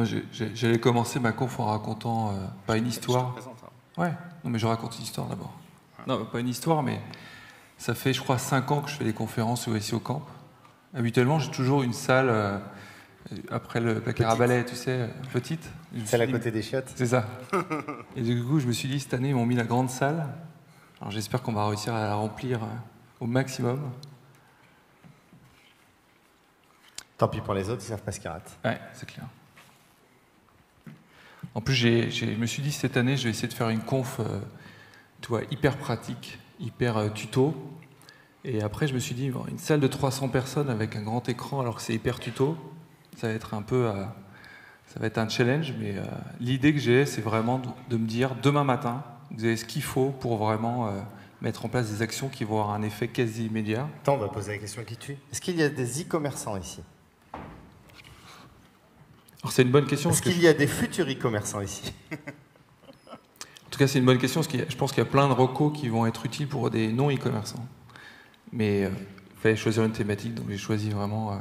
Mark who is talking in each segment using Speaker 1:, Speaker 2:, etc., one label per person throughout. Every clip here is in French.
Speaker 1: Moi, j'allais commencer ma conf en racontant pas une histoire. Ouais, non, mais je raconte une histoire d'abord. Non, pas une histoire, mais ça fait, je crois, 5 ans que je fais des conférences au SEO Camp. Habituellement, j'ai toujours une salle après le placard à balai, tu sais, petite.
Speaker 2: Celle à côté des chiottes.
Speaker 1: C'est ça. Et du coup, je me suis dit, cette année, ils m'ont mis la grande salle. Alors, j'espère qu'on va réussir à la remplir au maximum.
Speaker 2: Tant pis pour les autres, ils savent pas ce qu'ils ratent.
Speaker 1: Ouais, c'est clair. En plus, je me suis dit, cette année, je vais essayer de faire une conf tu vois, hyper pratique, hyper tuto. Et après, je me suis dit, bon, une salle de 300 personnes avec un grand écran, alors que c'est hyper tuto, ça va être un peu... ça va être un challenge, mais l'idée que j'ai, c'est vraiment de me dire, demain matin, vous avez ce qu'il faut pour vraiment mettre en place des actions qui vont avoir un effet quasi immédiat.
Speaker 2: Attends, on va poser la question qui tue. Est-ce qu'il y a des e-commerçants ici?
Speaker 1: Alors c'est une bonne question.
Speaker 2: Est-ce qu'il y a des futurs e-commerçants ici?
Speaker 1: En tout cas, c'est une bonne question, parce que je pense qu'il y a plein de recos qui vont être utiles pour des non-e-commerçants. Mais il fallait choisir une thématique, donc j'ai choisi vraiment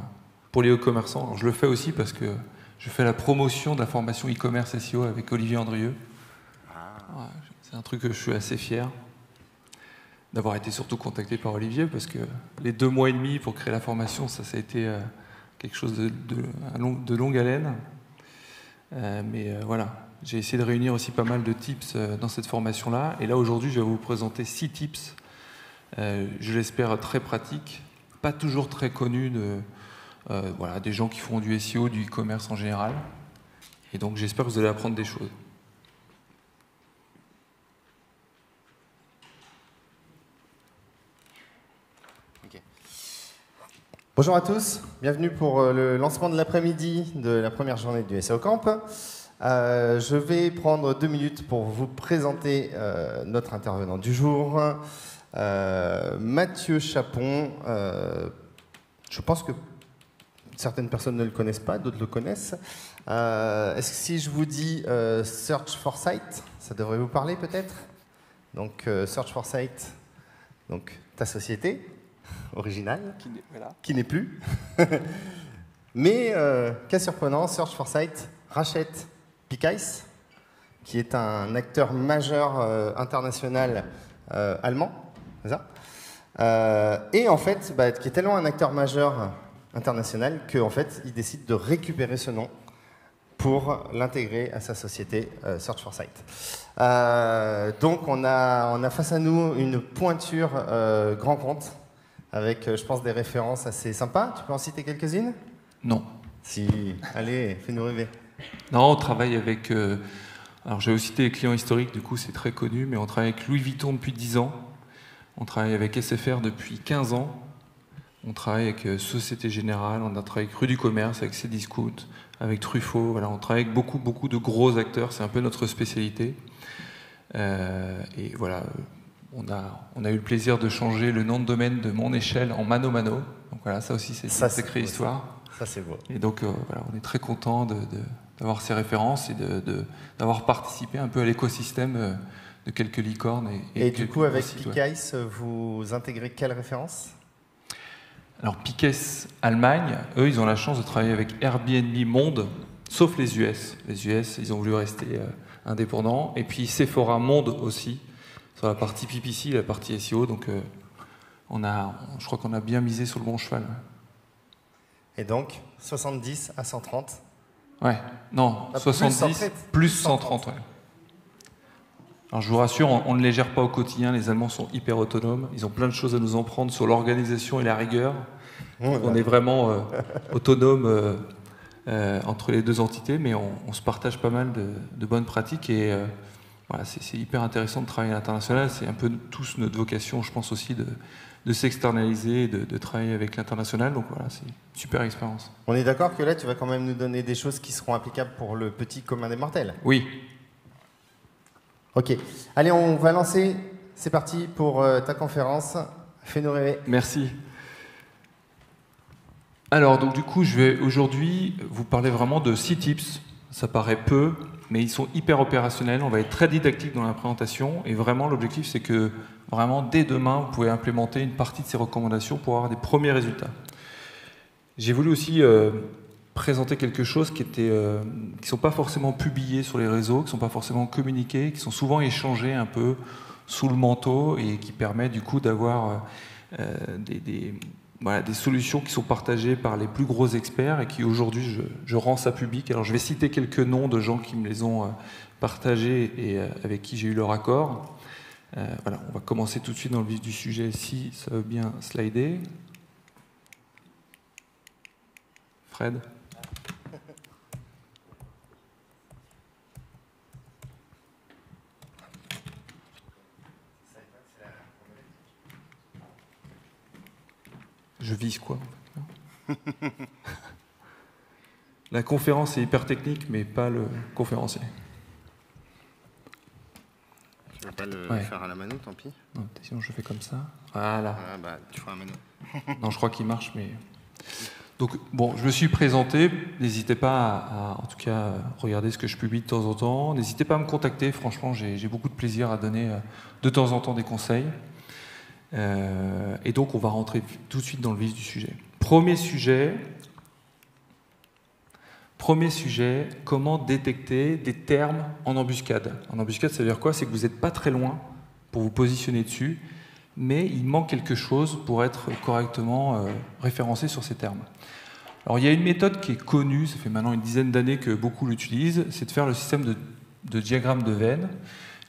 Speaker 1: pour les e-commerçants. Alors, je le fais aussi parce que je fais la promotion de la formation e-commerce SEO avec Olivier Andrieux. Ouais, c'est un truc que je suis assez fier d'avoir été surtout contacté par Olivier, parce que les 2 mois et demi pour créer la formation, ça a été quelque chose de longue haleine. Mais voilà, j'ai essayé de réunir aussi pas mal de tips dans cette formation-là. Et là, aujourd'hui, je vais vous présenter 6 tips, je l'espère très pratiques, pas toujours très connus voilà, des gens qui font du SEO, du e-commerce en général. Et donc, j'espère que vous allez apprendre des choses.
Speaker 2: Bonjour à tous, bienvenue pour le lancement de l'après-midi de la première journée du SEO Camp. Je vais prendre 2 minutes pour vous présenter notre intervenant du jour, Mathieu Chapon. Je pense que certaines personnes ne le connaissent pas, d'autres le connaissent. Est-ce que si je vous dis Search for Site, ça devrait vous parler peut-être? Donc Search for Site, donc ta société originale, qui n'est plus. Mais, cas surprenant, Search for Site rachète Piceyes, qui est un acteur majeur international allemand, c'est ça, et en fait, qui est tellement un acteur majeur international qu'en fait, il décide de récupérer ce nom pour l'intégrer à sa société Search for Site. Donc, on a face à nous une pointure grand compte, avec, je pense, des références assez sympas. Tu peux en citer quelques-unes?
Speaker 1: Non.
Speaker 2: Si, allez, fais-nous rêver.
Speaker 1: Non, on travaille avec... alors, j'ai aussi cité les clients historiques, du coup, c'est très connu, mais on travaille avec Louis Vuitton depuis 10 ans. On travaille avec SFR depuis 15 ans. On travaille avec Société Générale. On a travaillé avec Rue du Commerce, avec Cdiscount, avec Truffaut. Voilà, on travaille avec beaucoup de gros acteurs. C'est un peu notre spécialité. Et voilà... On a eu le plaisir de changer le nom de domaine de Mon Échelle en Mano Mano. Donc voilà, ça aussi, c'est une sacrée histoire.
Speaker 2: Ça, c'est beau.
Speaker 1: Et donc, voilà, on est très content d'avoir ces références et d'avoir participé un peu à l'écosystème de quelques licornes.
Speaker 2: Et du coup, avec Piceyes, vous intégrez quelle référence?
Speaker 1: Alors, Piceyes Allemagne, eux, ils ont la chance de travailler avec Airbnb Monde, sauf les US. Les US, ils ont voulu rester indépendants. Et puis Sephora Monde aussi, sur la partie PPC, la partie SEO, donc je crois qu'on a bien misé sur le bon cheval.
Speaker 2: Et donc, 70 à 130?
Speaker 1: Ouais, non, 70 plus 130, ouais. Alors je vous rassure, on ne les gère pas au quotidien, les Allemands sont hyper autonomes, ils ont plein de choses à nous en prendre sur l'organisation et la rigueur. On est vraiment autonome entre les 2 entités, mais on se partage pas mal de bonnes pratiques et... Voilà, c'est hyper intéressant de travailler à l'international. C'est un peu tous notre vocation, je pense aussi, de s'externaliser, de travailler avec l'international. Donc voilà, c'est une super expérience.
Speaker 2: On est d'accord que là, tu vas quand même nous donner des choses qui seront applicables pour le petit commun des mortels?
Speaker 1: Oui.
Speaker 2: Ok. Allez, on va lancer. C'est parti pour ta conférence. Fais-nous rêver.
Speaker 1: Merci. Alors, donc du coup, je vais aujourd'hui vous parler vraiment de 6 tips. Ça paraît peu, mais ils sont hyper opérationnels. On va être très didactique dans la présentation. Et vraiment, l'objectif, c'est que vraiment, dès demain, vous pouvez implémenter une partie de ces recommandations pour avoir des premiers résultats. J'ai voulu aussi présenter quelque chose qui sont pas forcément publiés sur les réseaux, qui sont pas forcément communiqués, qui sont souvent échangés un peu sous le manteau et qui permet du coup d'avoir des solutions qui sont partagées par les plus gros experts et qui aujourd'hui je rends ça public. Alors je vais citer quelques noms de gens qui me les ont partagés et avec qui j'ai eu leur accord. Voilà, on va commencer tout de suite dans le vif du sujet si ça veut bien slider. Fred. Je vise quoi en fait. La conférence est hyper technique, mais pas le conférencier.
Speaker 2: Tu ne vas pas le faire à la mano, tant pis.
Speaker 1: Non, sinon je fais comme ça. Voilà.
Speaker 2: Ah bah, tu feras un mano.
Speaker 1: Non, je crois qu'il marche, mais... Donc, bon, je me suis présenté. N'hésitez pas en tout cas, regarder ce que je publie de temps en temps. N'hésitez pas à me contacter. Franchement, j'ai beaucoup de plaisir à donner de temps en temps des conseils. Et donc, on va rentrer tout de suite dans le vif du sujet. Premier sujet, comment détecter des termes en embuscade. En embuscade, ça veut dire quoi? C'est que vous n'êtes pas très loin pour vous positionner dessus, mais il manque quelque chose pour être correctement référencé sur ces termes. Alors, il y a une méthode qui est connue, ça fait maintenant une dizaine d'années que beaucoup l'utilisent, c'est de faire le système de diagramme de veine.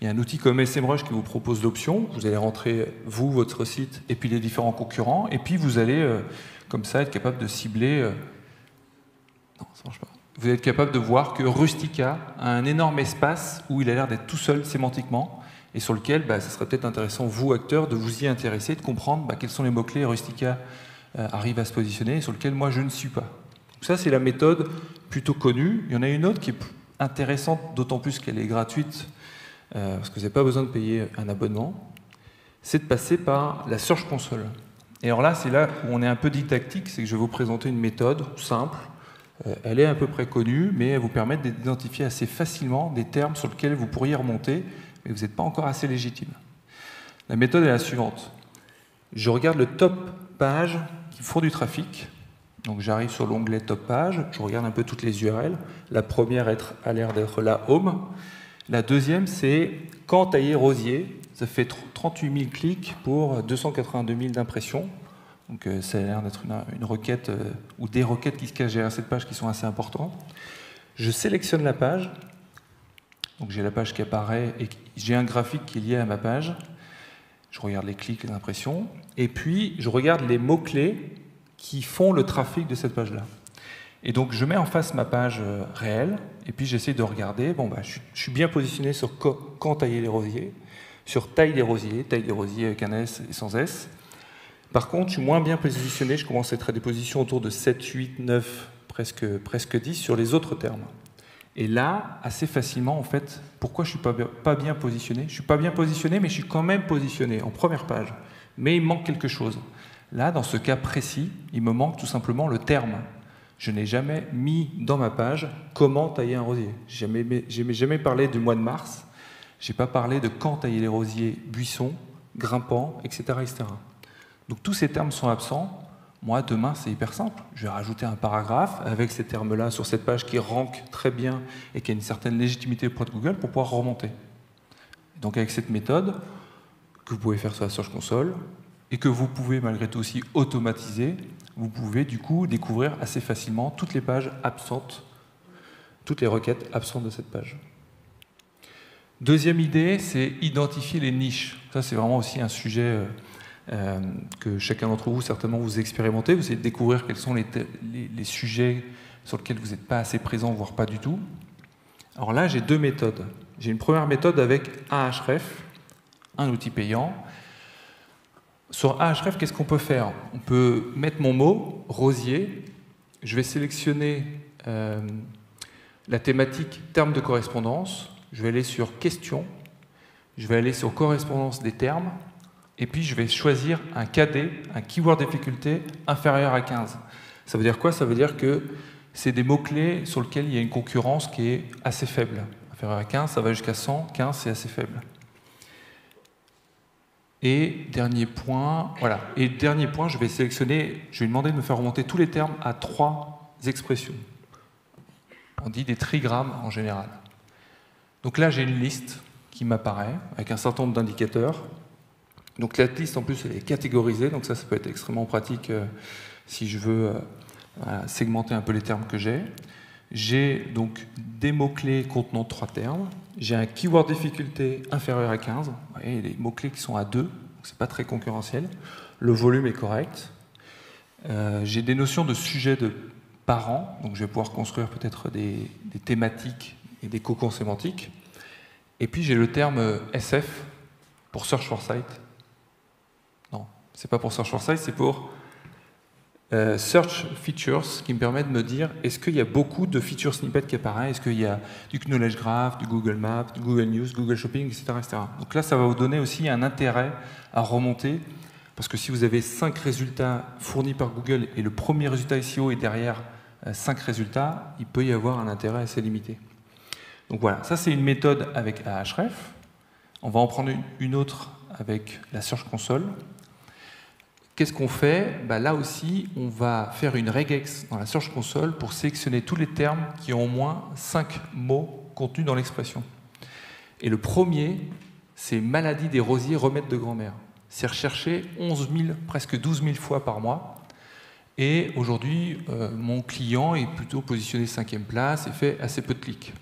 Speaker 1: Il y a un outil comme SEMrush qui vous propose l'option. Vous allez rentrer, vous, votre site, et puis les différents concurrents, et puis vous allez, comme ça, être capable de cibler... Non, ça marche pas. Vous êtes capable de voir que Rustica a un énorme espace où il a l'air d'être tout seul sémantiquement, et sur lequel, ça serait peut-être intéressant, vous, acteurs, de vous y intéresser, de comprendre quels sont les mots-clés Rustica arrive à se positionner, et sur lequel moi, je ne suis pas. Donc ça, c'est la méthode plutôt connue. Il y en a une autre qui est intéressante, d'autant plus qu'elle est gratuite, parce que vous n'avez pas besoin de payer un abonnement, c'est de passer par la Search Console. Et alors là, c'est là où on est un peu didactique, c'est que je vais vous présenter une méthode simple. Elle est à peu près connue, mais elle vous permet d'identifier assez facilement des termes sur lesquels vous pourriez remonter, mais vous n'êtes pas encore assez légitime. La méthode est la suivante. Je regarde le top page qui font du trafic. Donc j'arrive sur l'onglet top page, je regarde un peu toutes les URL. La première a l'air d'être la home. La deuxième, c'est quand tailler rosier. Ça fait 38 000 clics pour 282 000 d'impressions. Donc ça a l'air d'être une requête ou des requêtes qui se cachent derrière cette page qui sont assez importantes. Je sélectionne la page. Donc j'ai la page qui apparaît et j'ai un graphique qui est lié à ma page. Je regarde les clics, les impressions. Et puis je regarde les mots-clés qui font le trafic de cette page-là. Et donc je mets en face ma page réelle, et puis j'essaie de regarder, je suis bien positionné sur quand tailler les rosiers, sur taille des rosiers avec un S et sans S. Par contre, je suis moins bien positionné, je commence à être à des positions autour de 7, 8, 9, presque 10 sur les autres termes. Et là, assez facilement, en fait, pourquoi je ne suis pas bien positionné? Je ne suis pas bien positionné, mais je suis quand même positionné en première page. Mais il manque quelque chose. Là, dans ce cas précis, il me manque tout simplement le terme. Je n'ai jamais mis dans ma page comment tailler un rosier. Je n'ai jamais parlé du mois de mars. Je n'ai pas parlé de quand tailler les rosiers buissons, grimpants, etc., etc. Donc tous ces termes sont absents. Moi, demain, c'est hyper simple. Je vais rajouter un paragraphe avec ces termes-là sur cette page qui rank très bien et qui a une certaine légitimité auprès de Google pour pouvoir remonter. Donc avec cette méthode, que vous pouvez faire sur la Search Console, et que vous pouvez malgré tout aussi automatiser, vous pouvez du coup découvrir assez facilement toutes les pages absentes, toutes les requêtes absentes de cette page. Deuxième idée, c'est identifier les niches. Ça, c'est vraiment aussi un sujet que chacun d'entre vous, certainement, vous expérimentez. Vous essayez de découvrir quels sont les sujets sur lesquels vous n'êtes pas assez présent, voire pas du tout. Alors là, j'ai deux méthodes. J'ai une première méthode avec Ahref, un outil payant. Sur Ahref, qu'est-ce qu'on peut faire? On peut mettre mon mot, rosier. Je vais sélectionner la thématique termes de correspondance. Je vais aller sur questions. Je vais aller sur correspondance des termes. Et puis, je vais choisir un KD, un keyword difficulté inférieur à 15. Ça veut dire quoi? Ça veut dire que c'est des mots-clés sur lesquels il y a une concurrence qui est assez faible. Inférieur à 15, ça va jusqu'à 100. 15, c'est assez faible. Et dernier point, voilà. Et dernier point, je vais sélectionner, je vais demander de me faire remonter tous les termes à 3 expressions. On dit des trigrammes en général. Donc là, j'ai une liste qui m'apparaît avec un certain nombre d'indicateurs. Donc la liste, en plus, elle est catégorisée, donc ça peut être extrêmement pratique si je veux segmenter un peu les termes que j'ai. J'ai donc des mots-clés contenant 3 termes. J'ai un keyword difficulté inférieur à 15. Vous voyez, les mots-clés qui sont à 2, donc c'est pas très concurrentiel. Le volume est correct. J'ai des notions de sujet de parents, donc je vais pouvoir construire peut-être des thématiques et des cocons sémantiques. Et puis j'ai le terme SF pour Search for Site. Non, c'est pas pour Search for Site, c'est pour Search Features, qui me permet de me dire est-ce qu'il y a beaucoup de feature snippets qui apparaissent, est-ce qu'il y a du Knowledge Graph, du Google Maps, du Google News, Google Shopping, etc., etc. Donc là, ça va vous donner aussi un intérêt à remonter, parce que si vous avez 5 résultats fournis par Google et le premier résultat SEO est derrière 5 résultats, il peut y avoir un intérêt assez limité. Donc voilà, ça c'est une méthode avec Ahref. On va en prendre une autre avec la Search Console. Qu'est-ce qu'on fait? Là aussi, on va faire une regex dans la Search Console pour sélectionner tous les termes qui ont au moins 5 mots contenus dans l'expression. Et le premier, c'est maladie des rosiers, remède de grand-mère. C'est recherché 11 000, presque 12 000 fois par mois. Et aujourd'hui, mon client est plutôt positionné 5e place et fait assez peu de clics.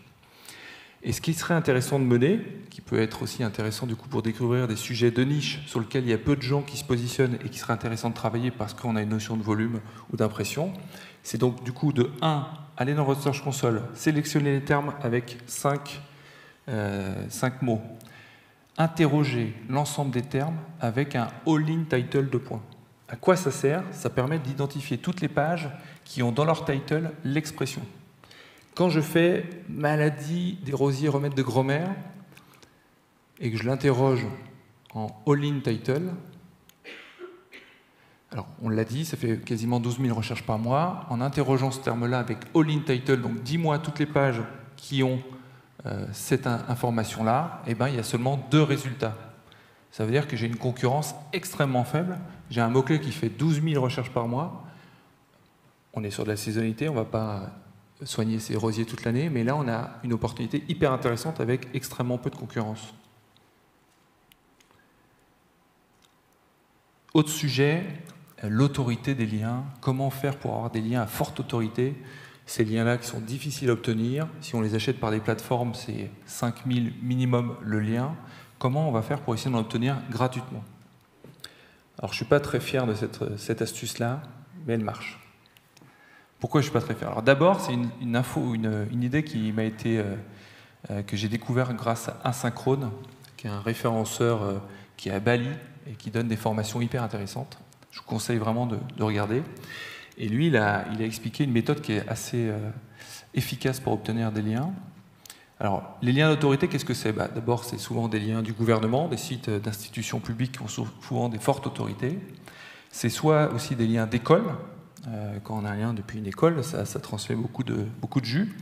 Speaker 1: Et ce qui serait intéressant de mener, qui peut être aussi intéressant du coup pour découvrir des sujets de niche sur lesquels il y a peu de gens qui se positionnent et qui serait intéressant de travailler parce qu'on a une notion de volume ou d'impression, c'est donc du coup de 1, aller dans votre Search Console, sélectionner les termes avec 5 mots, interroger l'ensemble des termes avec un all-in title de points. À quoi ça sert? Ça permet d'identifier toutes les pages qui ont dans leur title l'expression. Quand je fais maladie des rosiers, remède de grand-mère, et que je l'interroge en all-in title, alors on l'a dit, ça fait quasiment 12 000 recherches par mois. En interrogeant ce terme-là avec all-in title, donc dis-moi toutes les pages qui ont cette information-là, il y a seulement 2 résultats. Ça veut dire que j'ai une concurrence extrêmement faible. J'ai un mot-clé qui fait 12 000 recherches par mois. On est sur de la saisonnalité, on ne va pas soigner ces rosiers toute l'année, mais là on a une opportunité hyper intéressante avec extrêmement peu de concurrence. Autre sujet, l'autorité des liens. Comment faire pour avoir des liens à forte autorité? Ces liens-là qui sont difficiles à obtenir. Si on les achète par des plateformes, c'est 5 000 minimum le lien. Comment on va faire pour essayer d'en obtenir gratuitement? Alors je ne suis pas très fier de cette astuce-là, mais elle marche. Pourquoi je ne suis pas très fier? Alors d'abord, c'est une idée qui m'a été que j'ai découvert grâce à Asynchrone, qui est un référenceur qui est à Bali et qui donne des formations hyper intéressantes. Je vous conseille vraiment de regarder. Et lui, il a expliqué une méthode qui est assez efficace pour obtenir des liens. Alors, les liens d'autorité, qu'est-ce que c'est? D'abord, c'est souvent des liens du gouvernement, des sites d'institutions publiques qui ont souvent des fortes autorités. C'est soit aussi des liens d'école. Quand on a un lien depuis une école, ça transmet beaucoup de jus.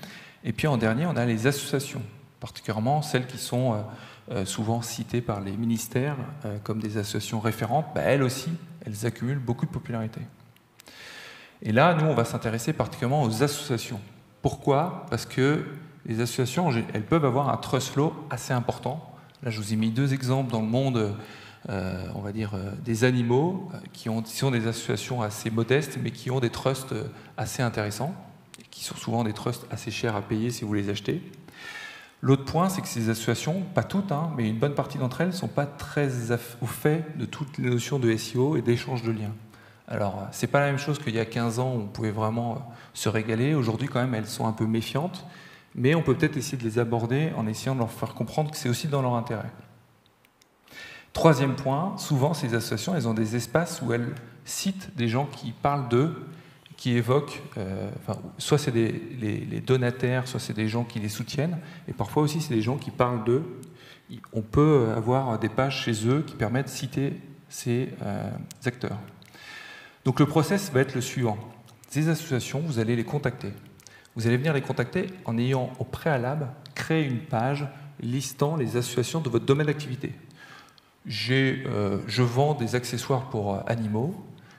Speaker 1: Et puis en dernier, on a les associations, particulièrement celles qui sont souvent citées par les ministères comme des associations référentes. Elles aussi, elles accumulent beaucoup de popularité. Et là, nous, on va s'intéresser particulièrement aux associations. Pourquoi? Parce que les associations, elles peuvent avoir un trust flow assez important. Là, je vous ai mis 2 exemples dans le monde, on va dire, des animaux, qui sont des associations assez modestes, mais qui ont des trusts assez intéressants, et qui sont souvent des trusts assez chers à payer si vous les achetez. L'autre point, c'est que ces associations, pas toutes, mais une bonne partie d'entre elles, ne sont pas très au fait de toutes les notions de SEO et d'échange de liens. Alors, c'est pas la même chose qu'il y a 15 ans où on pouvait vraiment se régaler. Aujourd'hui, quand même, elles sont un peu méfiantes, mais on peut peut-être essayer de les aborder en essayant de leur faire comprendre que c'est aussi dans leur intérêt. Troisième point, souvent, ces associations, elles ont des espaces où elles citent des gens qui parlent d'eux, qui évoquent, soit c'est les donataires, soit c'est des gens qui les soutiennent, et parfois aussi c'est des gens qui parlent d'eux. On peut avoir des pages chez eux qui permettent de citer ces acteurs. Donc le process va être le suivant. Ces associations, vous allez les contacter. Vous allez venir les contacter en ayant au préalable créé une page listant les associations de votre domaine d'activité. Je vends des accessoires pour animaux.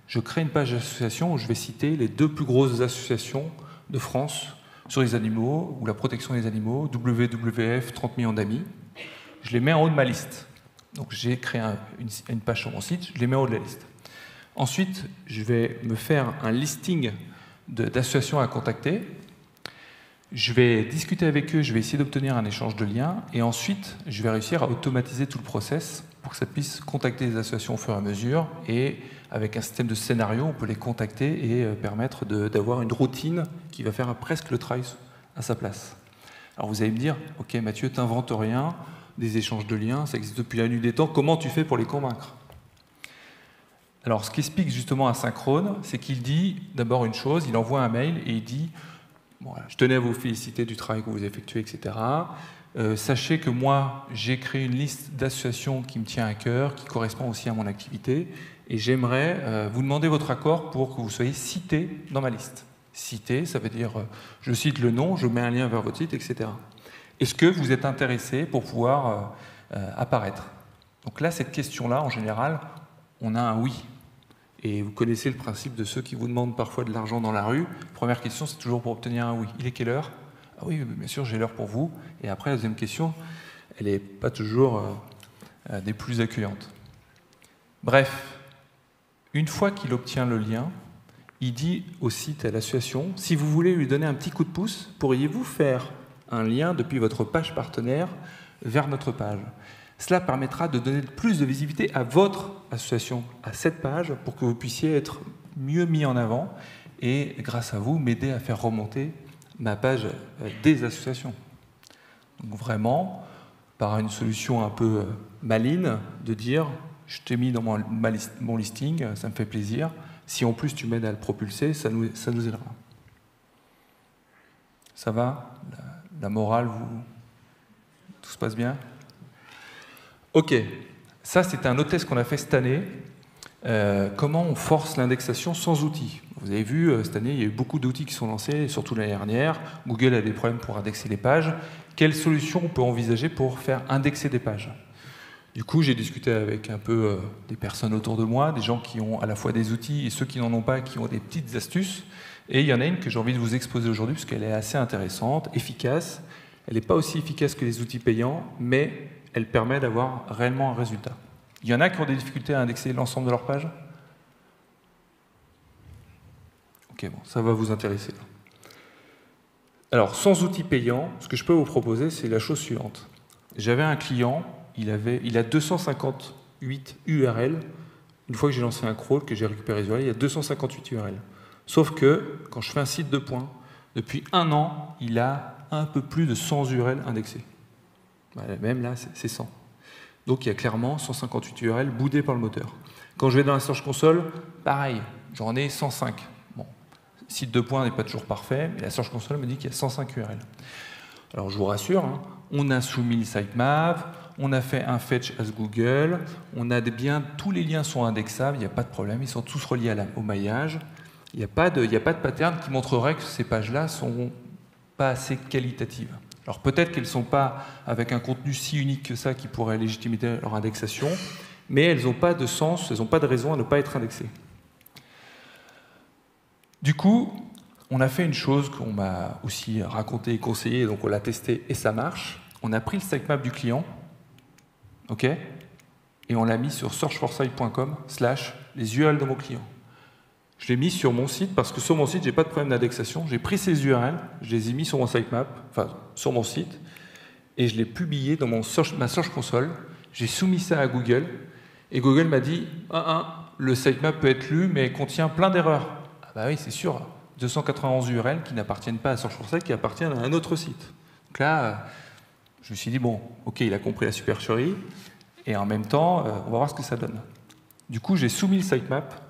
Speaker 1: Je crée une page d'association où je vais citer les 2 plus grosses associations de France sur les animaux ou la protection des animaux, WWF, 30 millions d'amis. Je les mets en haut de ma liste. Donc j'ai créé une page sur mon site, je les mets en haut de la liste. Ensuite, je vais me faire un listing d'associations à contacter. Je vais discuter avec eux, je vais essayer d'obtenir un échange de liens, et ensuite, je vais réussir à automatiser tout le process pour que ça puisse contacter les associations au fur et à mesure, et avec un système de scénario, on peut les contacter et permettre d'avoir une routine qui va faire presque le travail à sa place. Alors vous allez me dire, ok Mathieu, t'inventes rien, des échanges de liens, ça existe depuis la nuit des temps, comment tu fais pour les convaincre? Alors ce qu'explique justement Asynchrone, c'est qu'il dit d'abord une chose, il envoie un mail et il dit bon, voilà, je tenais à vous féliciter du travail que vous effectuez, etc. Sachez que moi, j'ai créé une liste d'associations qui me tient à cœur, qui correspond aussi à mon activité, et j'aimerais vous demander votre accord pour que vous soyez cité dans ma liste. Cité, ça veut dire, je cite le nom, je mets un lien vers votre site, etc. Est-ce que vous êtes intéressé pour pouvoir apparaître? Donc là, cette question-là, en général, on a un oui. Et vous connaissez le principe de ceux qui vous demandent parfois de l'argent dans la rue. Première question, c'est toujours pour obtenir un oui. Il est quelle heure? Ah oui, bien sûr, j'ai l'heure pour vous. Et après, la deuxième question, elle n'est pas toujours des plus accueillantes. Bref, une fois qu'il obtient le lien, il dit au site, à l'association, si vous voulez lui donner un petit coup de pouce, pourriez-vous faire un lien depuis votre page partenaire vers notre page? Cela permettra de donner plus de visibilité à votre association, à cette page, pour que vous puissiez être mieux mis en avant et, grâce à vous, m'aider à faire remonter ma page des associations. Donc vraiment, par une solution un peu maligne, de dire « je t'ai mis dans mon listing, ça me fait plaisir, si en plus tu m'aides à le propulser, ça nous aidera ». Ça va? La morale, tout se passe bien? Ok, ça c'est un autre test qu'on a fait cette année. Comment on force l'indexation sans outils? Vous avez vu, cette année, il y a eu beaucoup d'outils qui sont lancés, surtout l'année dernière. Google a des problèmes pour indexer les pages. Quelles solutions on peut envisager pour faire indexer des pages? Du coup, j'ai discuté avec un peu des personnes autour de moi, des gens qui ont à la fois des outils et ceux qui n'en ont pas, qui ont des petites astuces. Et il y en a une que j'ai envie de vous exposer aujourd'hui, parce qu'elle est assez intéressante, efficace. Elle n'est pas aussi efficace que les outils payants, mais elle permet d'avoir réellement un résultat. Il y en a qui ont des difficultés à indexer l'ensemble de leur page? Ok, bon, ça va vous intéresser. Alors, sans outils payants, ce que je peux vous proposer, c'est la chose suivante. J'avais un client, il a 258 URL. Une fois que j'ai lancé un crawl, que j'ai récupéré les URL, il y a 258 URL. Sauf que, quand je fais un site de points, depuis 1 an, il a un peu plus de 100 URL indexées. Même là, c'est 100. Donc il y a clairement 158 URL boudées par le moteur. Quand je vais dans la Search Console, pareil, j'en ai 105. Bon, le site de points n'est pas toujours parfait, mais la Search Console me dit qu'il y a 105 URL. Alors je vous rassure, hein, on a soumis le sitemap, on a fait un fetch as Google, on a bien, tous les liens sont indexables, il n'y a pas de problème, ils sont tous reliés au maillage. Il n'y a pas de pattern qui montrerait que ces pages-là ne sont pas assez qualitatives. Alors peut-être qu'elles ne sont pas avec un contenu si unique que ça qui pourrait légitimer leur indexation, mais elles n'ont pas de sens, elles n'ont pas de raison à ne pas être indexées. Du coup, on a fait une chose qu'on m'a aussi raconté et conseillé, donc on l'a testé et ça marche. On a pris le sitemap du client, ok, et on l'a mis sur searchforsight.com/les URL de mon client. Je l'ai mis sur mon site parce que sur mon site, je n'ai pas de problème d'indexation. J'ai pris ces URL, je les ai mis sur mon sitemap, enfin sur mon site, et je l'ai publié dans ma Search Console. J'ai soumis ça à Google, et Google m'a dit le sitemap peut être lu, mais contient plein d'erreurs. Ah bah oui, c'est sûr, 291 URL qui n'appartiennent pas à Search4Sight, qui appartiennent à un autre site. Donc là, je me suis dit, bon, ok, il a compris la supercherie, et en même temps, on va voir ce que ça donne. Du coup, j'ai soumis le sitemap.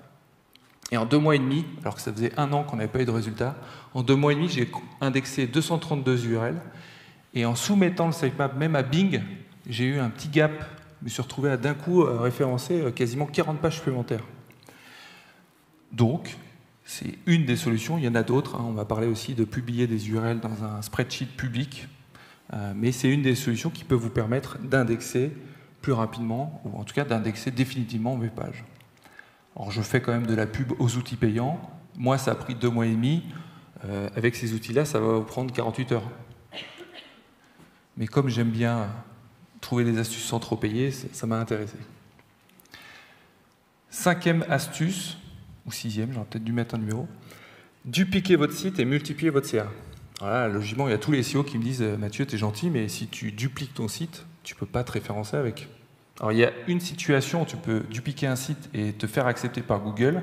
Speaker 1: Et en 2 mois et demi, alors que ça faisait 1 an qu'on n'avait pas eu de résultat, en 2 mois et demi, j'ai indexé 232 URL. Et en soumettant le sitemap même à Bing, j'ai eu un petit gap. Je me suis retrouvé à d'un coup référencer quasiment 40 pages supplémentaires. Donc, c'est une des solutions. Il y en a d'autres. Hein. On va parler aussi de publier des URL dans un spreadsheet public. Mais c'est une des solutions qui peut vous permettre d'indexer plus rapidement, ou en tout cas d'indexer définitivement vos pages. Alors je fais quand même de la pub aux outils payants. Moi, ça a pris 2 mois et demi. avec ces outils-là, ça va vous prendre 48 heures. Mais comme j'aime bien trouver des astuces sans trop payer, ça m'a intéressé. 5e astuce, ou 6e, j'aurais peut-être dû mettre un numéro, dupliquer votre site et multiplier votre CA. Voilà, logiquement, il y a tous les SEO qui me disent « Mathieu, t'es gentil, mais si tu dupliques ton site, tu ne peux pas te référencer avec. » Alors, il y a une situation où tu peux dupliquer un site et te faire accepter par Google,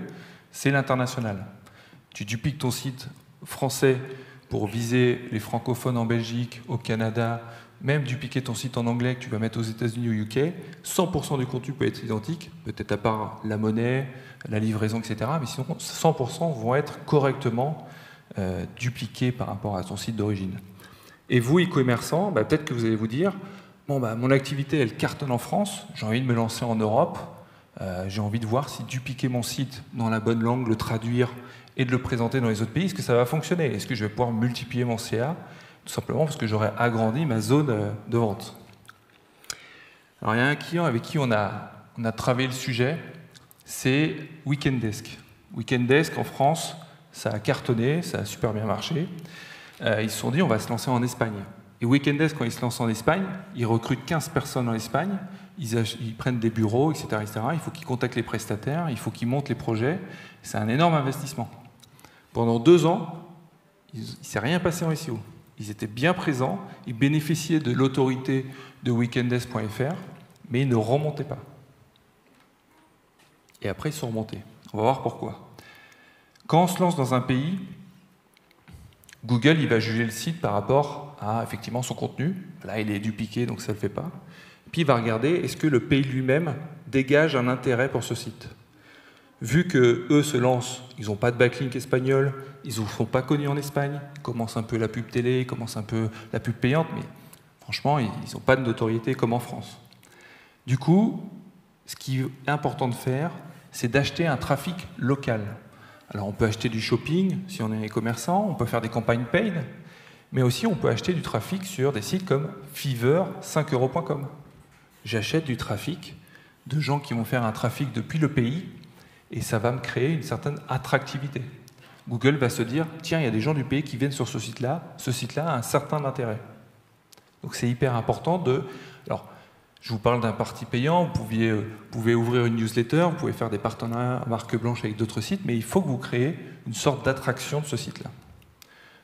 Speaker 1: c'est l'international. Tu dupliques ton site français pour viser les francophones en Belgique, au Canada, même dupliquer ton site en anglais que tu vas mettre aux États-Unis ou au UK, 100% du contenu peut être identique, peut-être à part la monnaie, la livraison, etc. Mais sinon, 100% vont être correctement dupliqués par rapport à ton site d'origine. Et vous, e-commerçants, peut-être que vous allez vous dire « Bon, mon activité, elle cartonne en France, j'ai envie de me lancer en Europe, j'ai envie de voir si dupliquer mon site dans la bonne langue, le traduire et de le présenter dans les autres pays, est-ce que ça va fonctionner? Est-ce que je vais pouvoir multiplier mon CA? Tout simplement parce que j'aurai agrandi ma zone de vente. » Alors, il y a un client avec qui on a travaillé le sujet, c'est Weekend Desk. Weekend Desk, en France, ça a cartonné, ça a super bien marché. Ils se sont dit, on va se lancer en Espagne. Et Weekend Desk, quand ils se lancent en Espagne, ils recrutent 15 personnes en Espagne, ils prennent des bureaux, etc., etc. Il faut qu'ils contactent les prestataires, il faut qu'ils montent les projets. C'est un énorme investissement. Pendant 2 ans, il ne s'est rien passé en SEO. Ils étaient bien présents, ils bénéficiaient de l'autorité de weekenddesk.fr, mais ils ne remontaient pas. Et après, ils sont remontés. On va voir pourquoi. Quand on se lance dans un pays, Google il va juger le site par rapport à effectivement son contenu. Là, il est dupliqué, donc ça ne le fait pas. Puis il va regarder, est-ce que le pays lui-même dégage un intérêt pour ce site. Vu qu'eux se lancent, ils n'ont pas de backlink espagnol, ils ne sont pas connus en Espagne, ils commencent un peu la pub télé, ils commencent un peu la pub payante, mais franchement, ils n'ont pas de notoriété comme en France. Du coup, ce qui est important de faire, c'est d'acheter un trafic local. Alors on peut acheter du shopping si on est commerçant, on peut faire des campagnes paid, mais aussi on peut acheter du trafic sur des sites comme Fiverr5euros.com. J'achète du trafic de gens qui vont faire un trafic depuis le pays et ça va me créer une certaine attractivité. Google va se dire, tiens, il y a des gens du pays qui viennent sur ce site-là a un certain intérêt. Donc c'est hyper important de... Alors, je vous parle d'un parti payant, vous pouvez ouvrir une newsletter, vous pouvez faire des partenariats à marque blanche avec d'autres sites, mais il faut que vous créez une sorte d'attraction de ce site-là.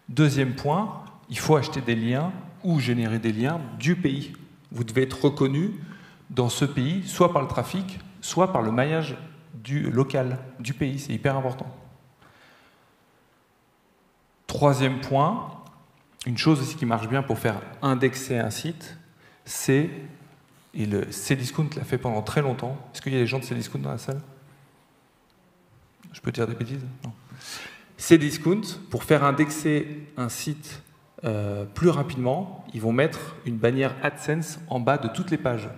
Speaker 1: Deuxième point, il faut acheter des liens ou générer des liens du pays. Vous devez être reconnu dans ce pays, soit par le trafic, soit par le maillage local du pays. C'est hyper important. Troisième point, une chose aussi qui marche bien pour faire indexer un site, c'est... Et le Cdiscount l'a fait pendant très longtemps. Est-ce qu'il y a des gens de Cdiscount dans la salle? Je peux dire des bêtises? Non. Cdiscount, pour faire indexer un site plus rapidement, ils vont mettre une bannière AdSense en bas de toutes les pages.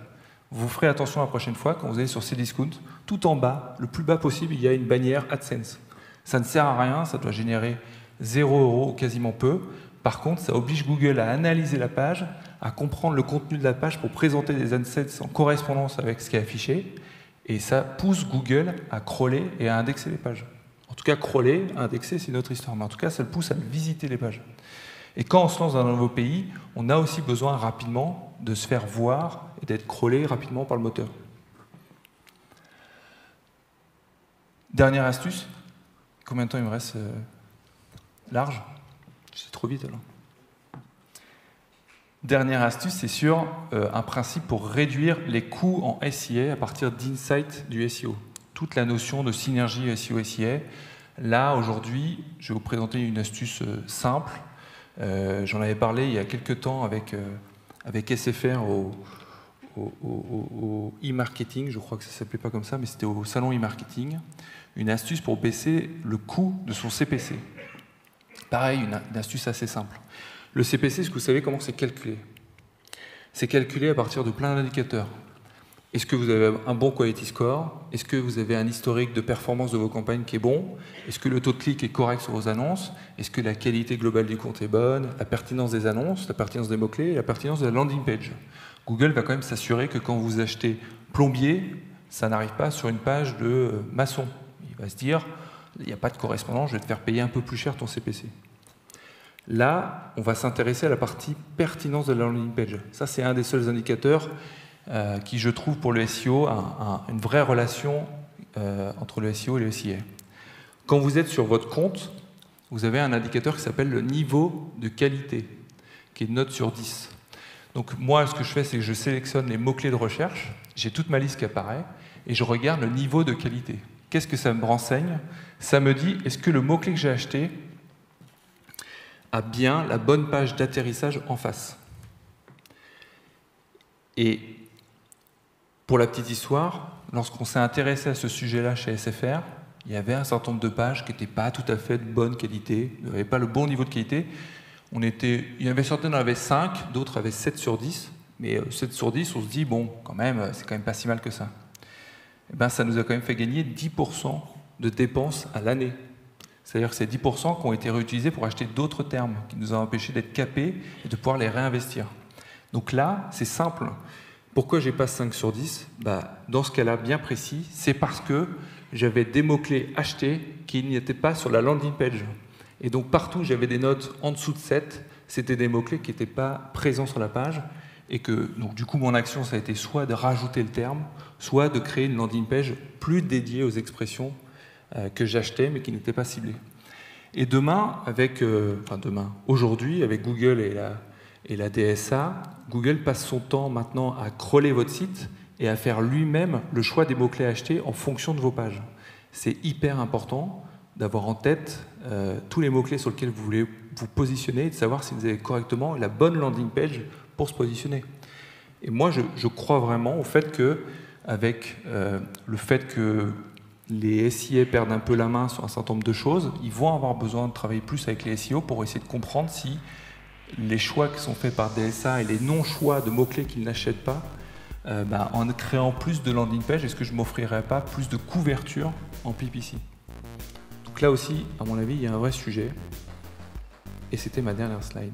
Speaker 1: Vous ferez attention la prochaine fois, quand vous allez sur Cdiscount, tout en bas, le plus bas possible, il y a une bannière AdSense. Ça ne sert à rien, ça doit générer 0 €, ou quasiment peu. Par contre, ça oblige Google à analyser la page, à comprendre le contenu de la page pour présenter des AdSense en correspondance avec ce qui est affiché. Et ça pousse Google à crawler et à indexer les pages. En tout cas, crawler, indexer, c'est une autre histoire. Mais en tout cas, ça le pousse à visiter les pages. Et quand on se lance dans un nouveau pays, on a aussi besoin rapidement de se faire voir et d'être crawlé rapidement par le moteur. Dernière astuce. Combien de temps il me reste large? C'est trop vite alors. Dernière astuce, c'est sur un principe pour réduire les coûts en SIA à partir d'insights du SEO. Toute la notion de synergie SEO-SIA. Là, aujourd'hui, je vais vous présenter une astuce simple. J'en avais parlé il y a quelques temps avec SFR au e-marketing. Je crois que ça ne s'appelait pas comme ça, mais c'était au salon e-marketing. Une astuce pour baisser le coût de son CPC. Pareil, une astuce assez simple. Le CPC, est-ce que vous savez comment c'est calculé? C'est calculé à partir de plein d'indicateurs. Est-ce que vous avez un bon quality score? Est-ce que vous avez un historique de performance de vos campagnes qui est bon? Est-ce que le taux de clic est correct sur vos annonces? Est-ce que la qualité globale du compte est bonne? La pertinence des annonces, la pertinence des mots-clés et la pertinence de la landing page. Google va quand même s'assurer que quand vous achetez plombier, ça n'arrive pas sur une page de maçon. Il va se dire, il n'y a pas de correspondance, je vais te faire payer un peu plus cher ton CPC. Là, on va s'intéresser à la partie pertinence de la landing page. Ça, c'est un des seuls indicateurs qui, je trouve, pour le SEO, une vraie relation entre le SEO et le SIA. Quand vous êtes sur votre compte, vous avez un indicateur qui s'appelle le niveau de qualité, qui est une note sur 10. Donc moi, ce que je fais, c'est que je sélectionne les mots-clés de recherche, j'ai toute ma liste qui apparaît, et je regarde le niveau de qualité. Qu'est-ce que ça me renseigne? Ça me dit, est-ce que le mot-clé que j'ai acheté a bien la bonne page d'atterrissage en face? Et pour la petite histoire, lorsqu'on s'est intéressé à ce sujet-là chez SFR, il y avait un certain nombre de pages qui n'étaient pas tout à fait de bonne qualité, n'avaient pas le bon niveau de qualité. Il y avait certaines avaient 5, d'autres avaient 7 sur 10, mais 7 sur 10, on se dit, bon, quand même, c'est quand même pas si mal que ça. Et ben, ça nous a quand même fait gagner 10% de dépenses à l'année. C'est-à-dire que c'est 10% qui ont été réutilisés pour acheter d'autres termes, qui nous ont empêché d'être capés et de pouvoir les réinvestir. Donc là, c'est simple. Pourquoi j'ai pas 5 sur 10 ? Dans ce cas-là, bien précis, c'est parce que j'avais des mots-clés achetés qui n'étaient pas sur la landing page. Et donc partout où j'avais des notes en dessous de 7, c'était des mots-clés qui n'étaient pas présents sur la page. Et que, donc, du coup, mon action, ça a été soit de rajouter le terme, soit de créer une landing page plus dédiée aux expressions que j'achetais, mais qui n'étaient pas ciblées. Et aujourd'hui, avec Google et la DSA, Google passe son temps maintenant à crawler votre site et à faire lui-même le choix des mots-clés achetés en fonction de vos pages. C'est hyper important d'avoir en tête tous les mots-clés sur lesquels vous voulez vous positionner et de savoir si vous avez correctement la bonne landing page pour se positionner. Et moi, je crois vraiment au fait que, avec le fait que les SIA perdent un peu la main sur un certain nombre de choses, ils vont avoir besoin de travailler plus avec les SEO pour essayer de comprendre si les choix qui sont faits par DSA et les non-choix de mots-clés qu'ils n'achètent pas, en créant plus de landing page, est-ce que je ne m'offrirais pas plus de couverture en PPC? Donc là aussi, à mon avis, il y a un vrai sujet. Et c'était ma dernière slide.